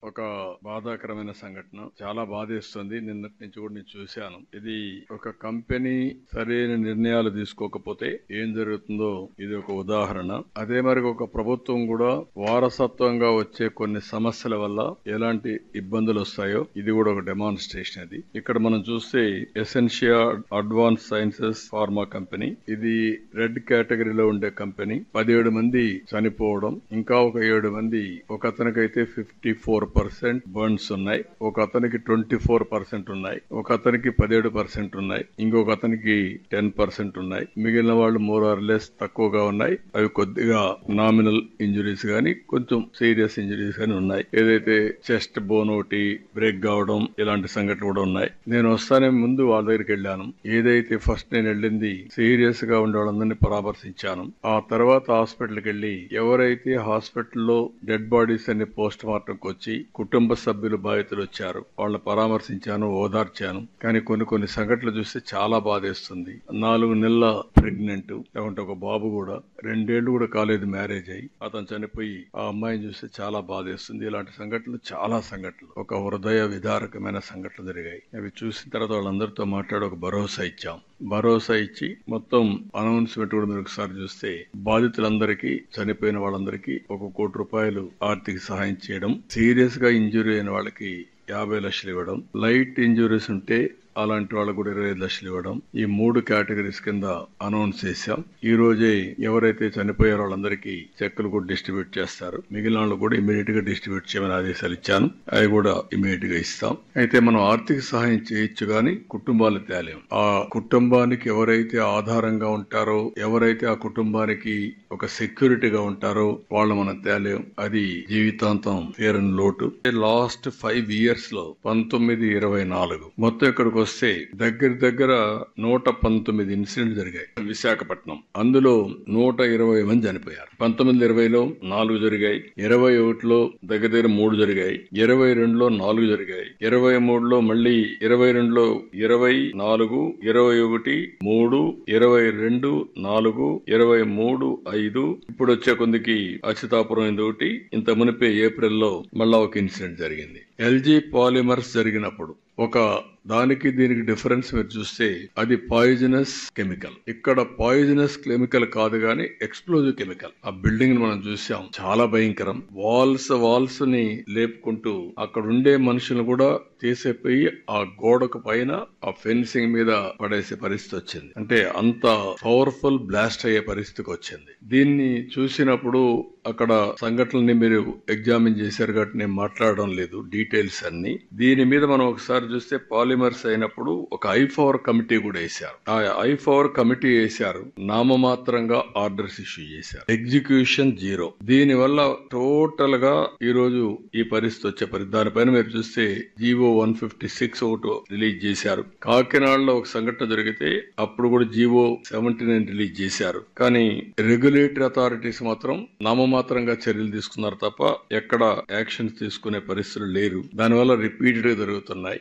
ఒక బాధాకరమైన సంఘటన. చాలా బాధేస్తుంది. నిన్నటి నుంచి కూడా నేను చూశాను. ఇది ఒక కంపెనీ సరైన నిర్ణయాలు తీసుకోకపోతే ఏం జరుగుతుందో ఇది ఒక ఉదాహరణ. అదే మరి ఒక ప్రభుత్వం కూడా వారసత్వంగా వచ్చే కొన్ని సమస్యల వల్ల ఎలాంటి ఇబ్బందులు వస్తాయో ఇది కూడా ఒక డెమాన్స్ట్రేషన్. అది ఇక్కడ మనం చూస్తే Essentia advance sciences pharma company, ఇది రెడ్ కేటగిరీలో ఉండే కంపెనీ. 17 మంది చనిపోవడం, ఇంకా ఒక 7 మంది, ఒక అతనికైతే 54% బర్న్స్ ఉన్నాయి, ఒక అతనికి 24% ఉన్నాయి, ఒక అతనికి 17% ఉన్నాయి, ఇంకొక అతనికి 10% ఉన్నాయి. మిగిలిన వాళ్ళు మోర్ ఆర్ లెస్ తక్కువగా ఉన్నాయి. అవి కొద్దిగా నామినల్ ఇంజురీస్ గానీ కొంచెం సీరియస్ ఇంజురీస్ గానీ ఉన్నాయి. ఏదైతే చెస్ట్ బోన్ ఒకటి బ్రేక్ కావడం ఇలాంటి సంఘటనలు కూడా ఉన్నాయి. నేను వస్తానే ముందు వాళ్ళ దగ్గరికి వెళ్ళాను. ఏదైతే ఫస్ట్ నేను వెళ్ళింది సీరియస్ గా ఉండే వాళ్ళందరినీ పరామర్శించాను. ఆ తర్వాత హాస్పిటల్కి వెళ్లి ఎవరైతే హాస్పిటల్లో డెడ్ బాడీస్ అన్ని పోస్ట్ మార్టం వచ్చి కుటుంబ సభ్యులు బాధితులు వచ్చారు వాళ్ళని పరామర్శించాను, ఓదార్చాను. కానీ కొన్ని సంఘటనలు చూస్తే చాలా బాధేస్తుంది. 4 నెలల ప్రెగ్నెంట్, లేకుంటే ఒక బాబు కూడా 2 ఏళ్లు కూడా కాలేదు మ్యారేజ్ అయ్యి అతను చనిపోయి ఆ అమ్మాయిని చూస్తే చాలా బాధేస్తుంది. ఇలాంటి సంఘటనలు చాలా సంఘటనలు, ఒక హృదయ విదారకమైన సంఘటనలు జరిగాయి. అవి చూసిన తర్వాత వాళ్ళందరితో మాట్లాడి ఒక భరోసా ఇచ్చి మొత్తం అనౌన్స్మెంట్ కూడా మీరు ఒకసారి చూస్తే బాధితులందరికీ, చనిపోయిన వాళ్ళందరికీ 1 కోటి రూపాయలు ఆర్థిక సహాయం చేయడం, సీరియస్ గా ఇంజురీ అయిన వాళ్ళకి 50 లక్షలు ఇవ్వడం, లైట్ ఇంజురీస్ ఉంటే అలాంటి వాళ్ళకు కూడా 25 లక్షలు ఇవ్వడం, ఈ 3 కేటగిరీస్ కింద అనౌన్స్ చేశాం. ఈ రోజే ఎవరైతే చనిపోయారో వాళ్ళందరికీ చెక్కులు కూడా డిస్ట్రిబ్యూట్ చేస్తారు. మిగిలిన వాళ్ళు కూడా ఇమీడియట్ గా డిస్ట్రిబ్యూట్ చేయమని ఆదేశాలు ఇచ్చాను. అవి కూడా ఇమీడియట్ గా ఇస్తాం. అయితే మనం ఆర్థిక సహాయం చేయొచ్చు గాని కుటుంబాలు తేలేం. ఆ కుటుంబానికి ఎవరైతే ఆధారంగా ఉంటారో, ఎవరైతే ఆ కుటుంబానికి ఒక సెక్యూరిటీగా ఉంటారో వాళ్ళు మనం తేలేం. అది జీవితాంతం తీరని లోటు. లాస్ట్ 5 ఇయర్స్ లో 1924 మొత్తం ఇక్కడికి వస్తే దగ్గర 119 ఇన్సిడెంట్ జరిగాయి విశాఖపట్నం. అందులో 120 మంది చనిపోయారు. 1920లో 4 జరిగాయి, 21లో దగ్గర 3 జరిగాయి, 22లో 4 జరిగాయి, 23లో మళ్ళీ 22లో 24, 21, 3, 22, 4, 23, 5. ఇప్పుడు వచ్చే కొందికి అచ్యుతాపురం ఒకటి. ఇంత మునిపే ఏప్రిల్లో మళ్ళా ఒక ఇన్సిడెంట్ జరిగింది. ఎల్జీ పాలిమర్స్ జరిగినప్పుడు ఒక దానికి దీనికి డిఫరెన్స్ మీరు చూస్తే అది పాయిజనస్ కెమికల్. ఇక్కడ పాయిజనస్ కెమికల్ కాదు గాని ఎక్స్ప్లోజివ్ కెమికల్. ఆ బిల్డింగ్ మనం చూసాం, చాలా భయంకరం. వాల్స్ ని లేపుకుంటూ అక్కడ ఉండే మనుషులు కూడా తీసేపోయి ఆ గోడకు పైన ఆ ఫెన్సింగ్ మీద పడేసే పరిస్థితి వచ్చింది. అంటే అంత పవర్ఫుల్ బ్లాస్ట్ అయ్యే పరిస్థితికి వచ్చింది. దీన్ని చూసినప్పుడు అక్కడ సంఘటనల్ని మీరు ఎగ్జామిన్ చేశారు కాబట్టి నేను మాట్లాడడం లేదు డీటెయిల్స్ అన్ని. దీని మీద మనం ఒకసారి చూస్తే పాలిమర్స్ అయినప్పుడు ఒక I4 కమిటీ కూడా వేశారు. ఆ I4 కమిటీ వేశారు, నామమాత్రంగా ఆర్డర్స్ ఇష్యూ చేశారు, ఎగ్జిక్యూషన్ 0. దీని వల్ల టోటల్ గా ఈ రోజు ఈ పరిస్థితి వచ్చే దానిపైన మీరు చూస్తే జీవో 156 ఒకటి రిలీజ్ చేశారు. కాకినాడలో ఒక సంఘటన జరిగితే అప్పుడు కూడా జీవో 79 రిలీజ్ చేశారు. కానీ రెగ్యులేటరీ అథారిటీస్ మాత్రం నామమాత్రంగా చర్యలు తీసుకున్నారు తప్ప ఎక్కడ యాక్షన్స్ తీసుకునే పరిస్థితులు లేరు. దానివల్ల రిపీటెడ్ గా జరుగుతున్నాయి.